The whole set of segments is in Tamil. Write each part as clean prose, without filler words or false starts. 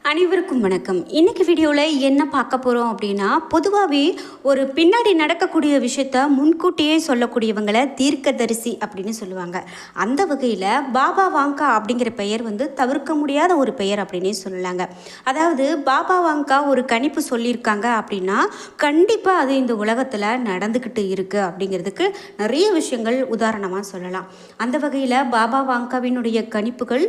அனைவருக்கும் வணக்கம். இன்னைக்கு வீடியோவில் என்ன பார்க்க போகிறோம் அப்படின்னா, பொதுவாகவே ஒரு பின்னாடி நடக்கக்கூடிய விஷயத்த முன்கூட்டியே சொல்லக்கூடியவங்களை தீர்க்கதரிசி அப்படின்னு சொல்லுவாங்க. அந்த வகையில் பாபா வாங்கா அப்படிங்கிற பெயர் தவிர்க்க முடியாத ஒரு பெயர் அப்படின்னே சொல்லலாங்க. அதாவது பாபா வாங்கா ஒரு கணிப்பு சொல்லியிருக்காங்க அப்படின்னா கண்டிப்பாக அது இந்த உலகத்தில் நடந்துக்கிட்டு இருக்குது அப்படிங்கிறதுக்கு நிறைய விஷயங்கள் உதாரணமாக சொல்லலாம். அந்த வகையில் பாபா வாங்காவினுடைய கணிப்புகள்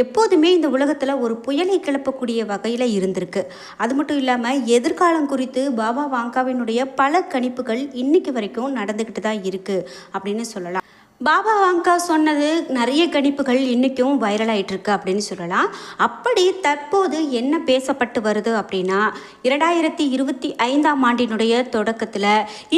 எப்போதுமே இந்த உலகத்தில் ஒரு புயலை கிளப்பக்கூடிய வகையில் இருந்திருக்கு. அது மட்டும் இல்லாமல் எதிர்காலம் குறித்து பாபா வாங்காவினுடைய பல கணிப்புகள் இன்னைக்கு வரைக்கும் நடந்துக்கிட்டு தான் இருக்குது அப்படின்னு சொல்லலாம். பாபா வாங்கா சொன்னது நிறைய கணிப்புகள் இன்றைக்கும் வைரல் ஆகிட்டு இருக்கு அப்படின்னு சொல்லலாம். அப்படி தற்போது என்ன பேசப்பட்டு வருது அப்படின்னா, 2025ஆம் ஆண்டினுடைய தொடக்கத்தில்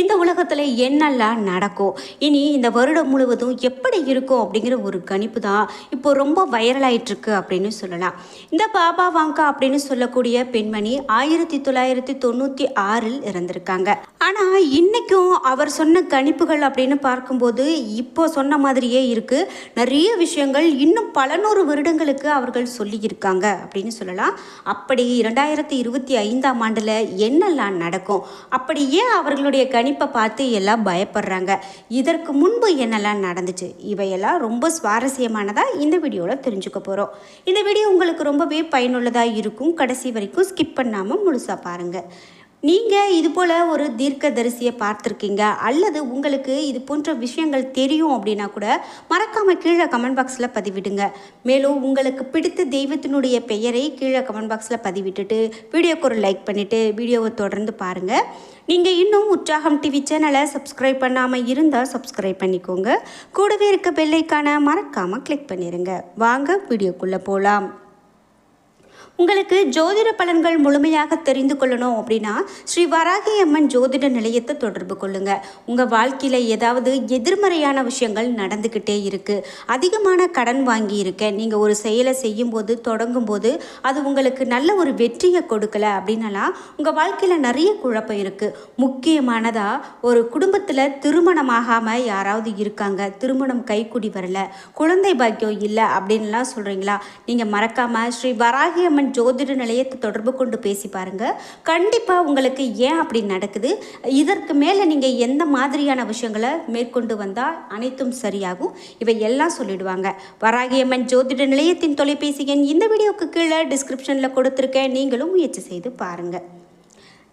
இந்த உலகத்தில் என்னெல்லாம் நடக்கும், இனி இந்த வருடம் முழுவதும் எப்படி இருக்கும் அப்படிங்கிற ஒரு கணிப்பு தான் இப்போ ரொம்ப வைரல் ஆகிட்டுருக்கு அப்படின்னு சொல்லலாம். இந்த பாபா வாங்கா அப்படின்னு சொல்லக்கூடிய பெண்மணி 1996 இறந்திருக்காங்க. ஆனால் இன்றைக்கும் அவர் சொன்ன கணிப்புகள் அப்படின்னு பார்க்கும்போது இப்போ சொன்ன மாதிரியே இருக்கு. நிறைய விஷயங்கள் இன்னும் பல நூறு வருடங்களுக்கு அவர்கள் சொல்லியிருக்காங்க அப்படின்னு சொல்லலாம். அப்படி 2025ஆம் ஆண்டில் என்னெல்லாம் நடக்கும், அப்படி ஏன் அவர்களுடைய கணிப்பை பார்த்து எல்லாம் பயப்படுறாங்க, இதற்கு முன்பு என்னெல்லாம் நடந்துச்சு, இவையெல்லாம் ரொம்ப சுவாரஸ்யமானதாக இந்த வீடியோவில் தெரிஞ்சுக்க போகிறோம். இந்த வீடியோ உங்களுக்கு ரொம்பவே பயனுள்ளதாக இருக்கும். கடைசி வரைக்கும் ஸ்கிப் பண்ணாமல் முழுசாக பாருங்கள். நீங்கள் இது போல் ஒரு தீர்க்கதரிசியை பார்த்துருக்கீங்க அல்லது உங்களுக்கு இது போன்ற விஷயங்கள் தெரியும் அப்படின்னா கூட மறக்காமல் கீழே கமெண்ட் பாக்ஸில் பதிவிடுங்க. மேலும் உங்களுக்கு பிடித்த தெய்வத்தினுடைய பெயரை கீழே கமெண்ட் பாக்ஸில் பதிவிட்டுட்டு வீடியோக்கு ஒரு லைக் பண்ணிவிட்டு வீடியோவை தொடர்ந்து பாருங்கள். நீங்கள் இன்னும் உற்சாகம் டிவி சேனலை சப்ஸ்கிரைப் பண்ணாமல் இருந்தால் சப்ஸ்கிரைப் பண்ணிக்கோங்க. கூடவே இருக்க பெல் ஐகானை மறக்காமல் கிளிக் பண்ணிடுங்க. வாங்க வீடியோக்குள்ளே போகலாம். உங்களுக்கு ஜோதிட பலன்கள் முழுமையாக தெரிந்து கொள்ளணும் அப்படின்னா ஸ்ரீ வராகி அம்மன் ஜோதிட நிலையத்தை தொடர்பு கொள்ளுங்க. உங்கள் வாழ்க்கையில் ஏதாவது எதிர்மறையான விஷயங்கள் நடந்துக்கிட்டே இருக்குது, அதிகமான கடன் வாங்கி இருக்க, நீங்கள் ஒரு செயலை செய்யும்போது தொடங்கும்போது அது உங்களுக்கு நல்ல ஒரு வெற்றியை கொடுக்கல அப்படின்னாலாம் உங்கள் வாழ்க்கையில் நிறைய குழப்பம் இருக்குது. முக்கியமானதாக ஒரு குடும்பத்தில் திருமணமாகாமல் யாராவது இருக்காங்க, திருமணம் கைக்கூடி வரல, குழந்தை பாக்கியம் இல்லை அப்படின்லாம் சொல்கிறீங்களா, நீங்கள் மறக்காமல் ஸ்ரீ வராகி அம்மன் ஜோதிட நிலையத்தை தொடர்பு கொண்டு பேசி பாருங்க. கண்டிப்பா உங்களுக்கு ஏன் அப்படி நடக்குது, இதற்கு மேல நீங்க எந்த மாதிரியான விஷயங்களை மேற்கொண்டு வந்தால் அனைத்தும் சரியாகும், இவை எல்லாம் சொல்லிடுவாங்க. வராகியம்மன் ஜோதிட நிலையத்தின் தொலைபேசி எண் இந்த வீடியோக்கு கீழே டிஸ்கிரிப்ஷன்ல கொடுத்துருக்கேன். நீங்களும் முயற்சி செய்து பாருங்க.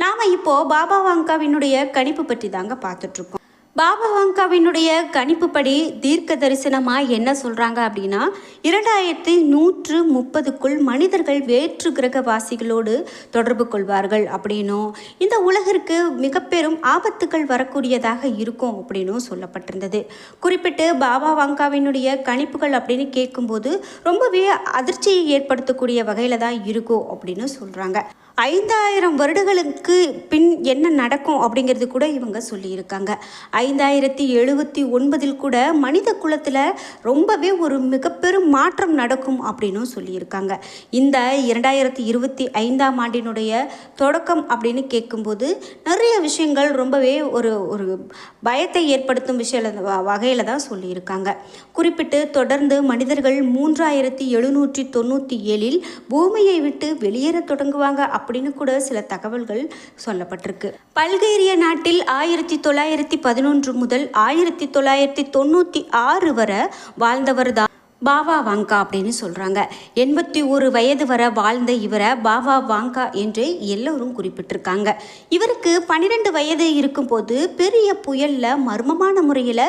நாம இப்போ பாபா வாங்காவினுடைய கணிப்பு பற்றி தாங்க பார்த்துட்டு இருக்கோம். பாபா வாங்காவினுடைய கணிப்புப்படி தீர்க்க தரிசனமாக என்ன சொல்கிறாங்க அப்படின்னா, 2130க்குள் மனிதர்கள் வேற்று கிரகவாசிகளோடு தொடர்பு கொள்வார்கள் அப்படின்னும், இந்த உலகிற்கு மிக பெரும் ஆபத்துக்கள் வரக்கூடியதாக இருக்கும் அப்படின்னும் சொல்லப்பட்டிருந்தது. குறிப்பிட்டு பாபா வாங்காவினுடைய கணிப்புகள் அப்படின்னு கேட்கும்போது ரொம்பவே அதிர்ச்சியை ஏற்படுத்தக்கூடிய வகையில் தான் இருக்கும் அப்படின்னு சொல்கிறாங்க. 5000 வருடங்களுக்கு பின் என்ன நடக்கும் அப்படிங்கிறது கூட இவங்க சொல்லியிருக்காங்க. 5079 கூட மனித குலத்தில் ரொம்பவே ஒரு மிக பெரும் மாற்றம் நடக்கும் அப்படின்னும் சொல்லியிருக்காங்க. இந்த 2025ஆம் ஆண்டினுடைய தொடக்கம் அப்படின்னு கேட்கும்போது நிறைய விஷயங்கள் ரொம்பவே ஒரு ஒரு பயத்தை ஏற்படுத்தும் வகையில் தான் சொல்லியிருக்காங்க. குறிப்பிட்டு தொடர்ந்து மனிதர்கள் 3797 பூமியை விட்டு வெளியேற தொடங்குவாங்க அப்படின்னு கூட சில தகவல்கள் சொல்லப்பட்டிருக்கு. பல்கேரிய நாட்டில் 1911 முதல் 1996 வரை வாழ்ந்தவர் தான் பாபா வாங்கா அப்படின்னு சொல்கிறாங்க. 81 வயது வரை வாழ்ந்த இவரை பாபா வாங்கா என்று எல்லோரும் குறிப்பிட்டிருக்காங்க. இவருக்கு 12 வயது இருக்கும்போது பெரிய புயலில் மர்மமான முறையில்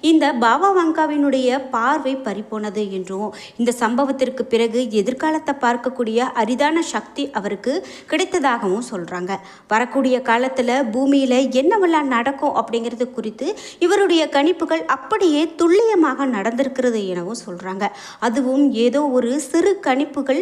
இந்த பாபா வாங்காவினுடைய பார்வை பறிப்போனது என்றும், இந்த சம்பவத்திற்கு பிறகு எதிர்காலத்தை பார்க்கக்கூடிய அரிதான சக்தி அவருக்கு கிடைத்ததாகவும் சொல்கிறாங்க. வரக்கூடிய காலத்தில் பூமியில் என்னவெல்லாம் நடக்கும் அப்படிங்கிறது குறித்து இவருடைய கணிப்புகள் அப்படியே துல்லியமாக நடந்திருக்கிறது எனவும் சொல்கிறாங்க. அதுவும் ஏதோ ஒரு சிறு கணிப்புகள்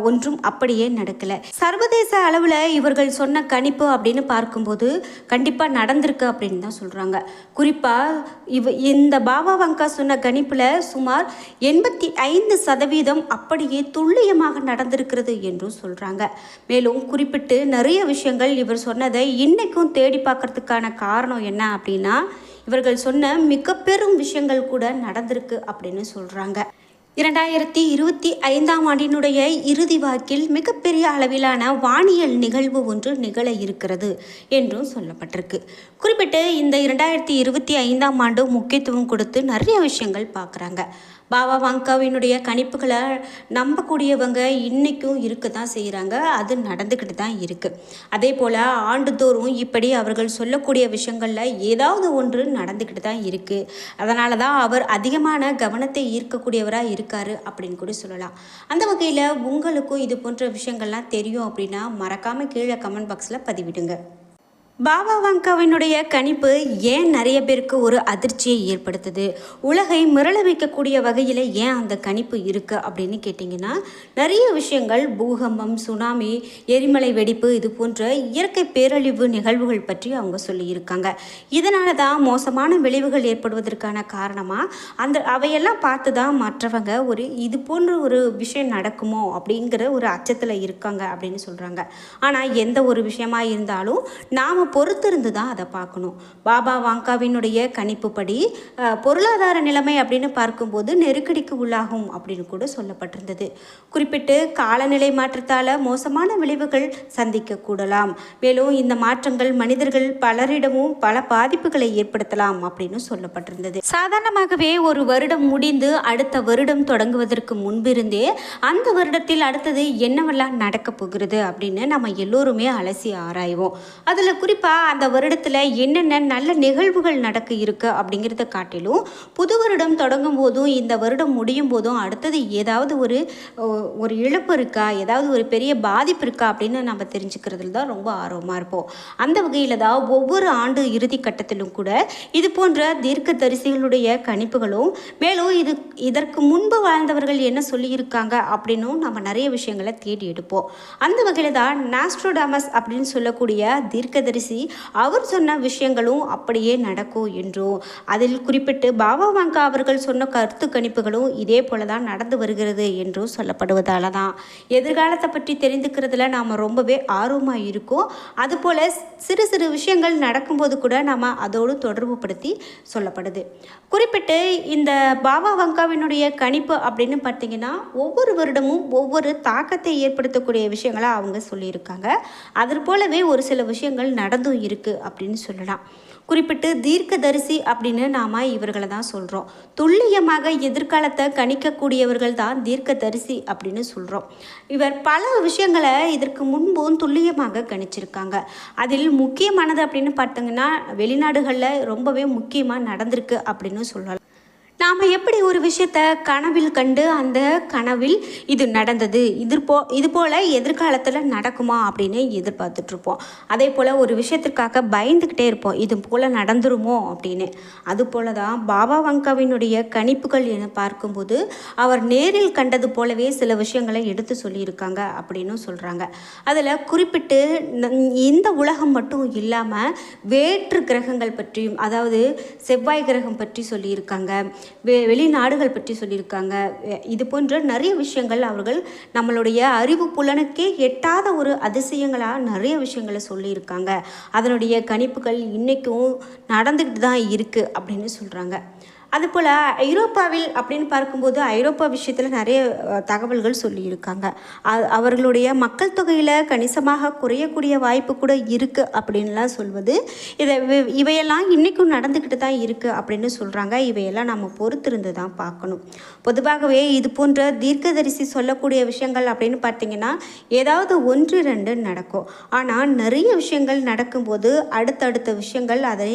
ஒன்றும் அப்படியே நடக்கலை. சர்வதேச அளவில் இவர்கள் சொன்ன கணிப்பு அப்படின்னு பார்க்கும்போது கண்டிப்பாக நடந்திருக்கு அப்படின்னு தான் சொல்கிறாங்க. குறிப்பாக இந்த பாபா வாங்கா சொன்ன கணிப்பில் சுமார் 85% அப்படியே துல்லியமாக நடந்திருக்கிறது என்றும் சொல்கிறாங்க. மேலும் குறிப்பிட்டு நிறைய விஷயங்கள் இவர் சொன்னதை இன்னைக்கும் தேடி பார்க்கறதுக்கான காரணம் என்ன அப்படின்னா, இவர்கள் சொன்ன மிக பெரும் விஷயங்கள் கூட நடந்திருக்கு அப்படின்னு சொல்கிறாங்க. 2025ஆம் ஆண்டினுடைய இறுதி வாக்கில் மிகப்பெரிய அளவிலான வானியல் நிகழ்வு ஒன்று நிகழ இருக்கிறது என்றும் சொல்லப்பட்டிருக்கு. குறிப்பிட்டு இந்த 2025ஆம் ஆண்டு முக்கியத்துவம் கொடுத்து நிறைய விஷயங்கள் பார்க்குறாங்க. பாபா வாங்காவினுடைய கணிப்புகளை நம்பக்கூடியவங்க இன்றைக்கும் இருக்க தான் செய்கிறாங்க. அது நடந்துக்கிட்டு தான் இருக்குது. அதே போல் ஆண்டுதோறும் இப்படி அவர்கள் சொல்லக்கூடிய விஷயங்களில் ஏதாவது ஒன்று நடந்துக்கிட்டு தான் இருக்குது. அதனால தான் அவர் அதிகமான கவனத்தை ஈர்க்கக்கூடியவராக இருக்கார் அப்படின்னு கூட சொல்லலாம். அந்த வகையில் உங்களுக்கும் இது போன்ற விஷயங்கள்லாம் தெரியும் அப்படின்னா மறக்காமல் கீழே கமெண்ட் பாக்ஸில் பதிவிடுங்க. பாபா வாங்காவினுடைய கணிப்பு ஏன் நிறைய பேருக்கு ஒரு அதிர்ச்சியை ஏற்படுத்துது, உலகை மிரள வைக்கக்கூடிய வகையில் ஏன் அந்த கணிப்பு இருக்குது அப்படின்னு கேட்டிங்கன்னா, நிறைய விஷயங்கள் பூகம்பம், சுனாமி, எரிமலை வெடிப்பு இது போன்ற இயற்கை பேரழிவு நிகழ்வுகள் பற்றி அவங்க சொல்லியிருக்காங்க. இதனால தான் மோசமான விளைவுகள் ஏற்படுவதற்கான காரணமாக அவையெல்லாம் பார்த்து தான் மற்றவங்க இது போன்ற ஒரு விஷயம் நடக்குமோ அப்படிங்கிற ஒரு அச்சத்தில் இருக்காங்க அப்படின்னு சொல்கிறாங்க. ஆனால் எந்த ஒரு விஷயமா இருந்தாலும் நாம் பொறுத்திருந்து தான் அதை பார்க்கணும். பாபா வாங்காவினுடைய கணிப்புப்படி பொருளாதார நிலைமை அப்படின்னு பார்க்கும்போது நெருக்கடிக்கு உள்ளாகும் அப்படின்னு கூட சொல்லப்பட்டிருந்தது. குறிப்பிட்டு காலநிலை மாற்றத்தால் மோசமான விளைவுகள் சந்திக்கக்கூடலாம். மேலும் இந்த மாற்றங்கள் மனிதர்கள் பலரிடமும் பல பாதிப்புகளை ஏற்படுத்தலாம் அப்படின்னு சொல்லப்பட்டிருந்தது. சாதாரணமாகவே ஒரு வருடம் முடிந்து அடுத்த வருடம் தொடங்குவதற்கு முன்பிருந்தே அந்த வருடத்தில் அடுத்தது என்னவெல்லாம் நடக்க போகிறது அப்படின்னு நம்ம எல்லோருமே அலசி ஆராய்வோம். அதில் குறிப்பாக அந்த வருடத்தில் என்னென்ன நல்ல நிகழ்வுகள் நடக்க இருக்கு அப்படிங்கிறத காட்டிலும் புது வருடம் தொடங்கும் போதும் இந்த வருடம் முடியும் போதும் அடுத்தது ஏதாவது ஒரு இழப்பு இருக்கா, ஏதாவது ஒரு பெரிய பாதிப்பு இருக்கா அப்படின்னு நம்ம தெரிஞ்சுக்கிறதுல தான் ரொம்ப ஆர்வமாக இருப்போம். அந்த வகையில் தான் ஒவ்வொரு ஆண்டு இறுதி கட்டத்திலும் கூட இது போன்ற தீர்க்க தரிசிகளுடைய கணிப்புகளும் மேலும் இதற்கு முன்பு வாழ்ந்தவர்கள் என்ன சொல்லியிருக்காங்க அப்படின்னும் நம்ம நிறைய விஷயங்களை தேடி எடுப்போம். அந்த வகையில் தான் நாஸ்ட்ரோடாமஸ் அப்படின்னு சொல்லக்கூடிய தீர்க்கதரிசி அவர் சொன்ன விஷயங்களும் அப்படியே நடக்கும் என்றும் அதில் குறிப்பிட்டு பாபா வாங்கா அவர்கள் சொன்ன கருத்து கணிப்புகளும் இதே போல தான் நடந்து வருகிறது என்றும் சொல்லப்படுவதால தான் எதிர்காலத்தை பற்றி தெரிந்துக்கிறதுல நாம் ரொம்பவே ஆர்வமாக இருக்கோம். அதுபோல் சிறு சிறு விஷயங்கள் நடக்கும்போது கூட நாம் அதோடு தொடர்பு படுத்தி சொல்லப்படுது. குறிப்பிட்டு இந்த பாபா வாங்காவினுடைய கணிப்பு அப்படின்னு பார்த்தீங்கன்னா ஒவ்வொரு வருடமும் ஒவ்வொரு தாக்கத்தை ஏற்படுத்தக்கூடிய விஷயங்களை அவங்க சொல்லியிருக்காங்க. அது போலவே ஒரு சில விஷயங்கள் நடந்தும் இருக்குது அப்படின்னு சொல்லலாம். குறிப்பிட்டு தீர்க்கதரிசி அப்படின்னு நாம் இவர்களை தான் சொல்கிறோம். துல்லியமாக எதிர்காலத்தை கணிக்கக்கூடியவர்கள் தான் தீர்க்கதரிசி அப்படின்னு சொல்கிறோம். இவர் பல விஷயங்களை இதற்கு முன்பும் துல்லியமாக கணிச்சிருக்காங்க. அதில் முக்கியமானது அப்படின்னு பார்த்தீங்கன்னா வெளிநாடுகளில் ரொம்பவே முக்கியமாக நடந்திருக்கு அப்படின்னு சொல்லலாம். நாம் எப்படி ஒரு விஷயத்தை கனவில் கண்டு அந்த கனவில் இது நடந்தது இது போல் எதிர்காலத்தில் நடக்குமா அப்படின்னு எதிர்பார்த்துட்ருப்போம். அதே போல் ஒரு விஷயத்திற்காக பயந்துக்கிட்டே இருப்போம், இது போல் நடந்துருமோ அப்படின்னு. அதுபோல தான் பாபா வாங்காவினுடைய கணிப்புகள் என பார்க்கும்போது அவர் நேரில் கண்டது போலவே சில விஷயங்களை எடுத்து சொல்லியிருக்காங்க அப்படின்னு சொல்கிறாங்க. அதில் குறிப்பிட்டு இந்த உலகம் மட்டும் இல்லாமல் வேற்று கிரகங்கள் பற்றியும், அதாவது செவ்வாய் கிரகம் பற்றி சொல்லியிருக்காங்க, வெளிநாடுகள் பற்றி சொல்லியிருக்காங்க. இது போன்ற நிறைய விஷயங்கள் அவர்கள் நம்மளுடைய அறிவு புலனுக்கே எட்டாத ஒரு அதிசயங்களாக நிறைய விஷயங்களை சொல்லியிருக்காங்க. அதனுடைய கணிப்புகள் இன்றைக்கும் நடந்துக்கிட்டு தான் இருக்குது அப்படின்னு சொல்கிறாங்க. அதுபோல் ஐரோப்பாவில் அப்படின்னு பார்க்கும்போது ஐரோப்பா விஷயத்தில் நிறைய தகவல்கள் சொல்லியிருக்காங்க. அவர்களுடைய மக்கள் தொகையில் கணிசமாக குறையக்கூடிய வாய்ப்பு கூட இருக்குது அப்படின்லாம் சொல்வது இவையெல்லாம் இன்றைக்கும் நடந்துக்கிட்டு தான் இருக்குது அப்படின்னு சொல்கிறாங்க. இவையெல்லாம் நம்ம பொறுத்திருந்து தான் பார்க்கணும். பொதுவாகவே இது போன்ற தீர்க்கதரிசி சொல்லக்கூடிய விஷயங்கள் அப்படின்னு பார்த்திங்கன்னா ஏதாவது 1-2 நடக்கும். ஆனால் நிறைய விஷயங்கள் நடக்கும்போது அடுத்தடுத்த விஷயங்கள் அதனை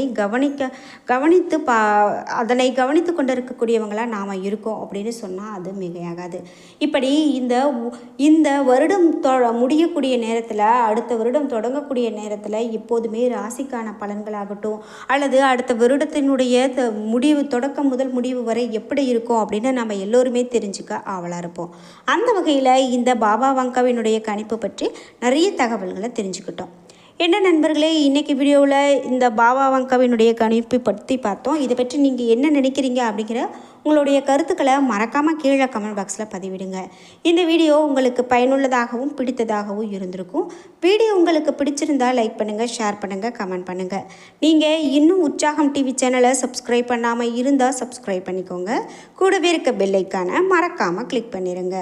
கவனித்து கொண்டிருக்கக்கூடியவங்களாக நாம் இருக்கோம் அப்படின்னு சொன்னால் அது மிகையாகாது. இப்படி இந்த வருடம் முடியக்கூடிய நேரத்தில் அடுத்த வருடம் தொடங்கக்கூடிய நேரத்தில் எப்போதுமே ராசிக்கான பலன்களாகட்டும் அல்லது அடுத்த வருடத்தினுடைய தொடக்கம் முதல் முடிவு வரை எப்படி இருக்கும் அப்படின்னு நம்ம எல்லோருமே தெரிஞ்சுக்க ஆவலாக இருப்போம். அந்த வகையில் இந்த பாபா வாங்காவினுடைய கணிப்பு பற்றி நிறைய தகவல்களை தெரிஞ்சுக்கிட்டோம். என்ன நண்பர்களே, இன்றைக்கி வீடியோவில் இந்த பாபா வங்காவினுடைய கணிப்பை பற்றி பார்த்தோம். இதை பற்றி நீங்கள் என்ன நினைக்கிறீங்க அப்படிங்கிற உங்களுடைய கருத்துக்களை மறக்காமல் கீழே கமெண்ட் பாக்ஸில் பதிவிடுங்க. இந்த வீடியோ உங்களுக்கு பயனுள்ளதாகவும் பிடித்ததாகவும் இருந்திருக்கும். வீடியோ உங்களுக்கு பிடிச்சிருந்தால் லைக் பண்ணுங்கள், ஷேர் பண்ணுங்கள், கமெண்ட் பண்ணுங்கள். நீங்கள் இன்னும் உற்சாகம் டிவி சேனலை சப்ஸ்கிரைப் பண்ணாமல் இருந்தால் சப்ஸ்கிரைப் பண்ணிக்கோங்க. கூடவே இருக்க பெல் ஐக்கானை மறக்காமல் கிளிக் பண்ணிடுங்க.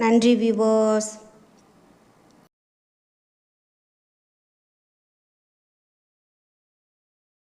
நன்றி வியூவர்ஸ்.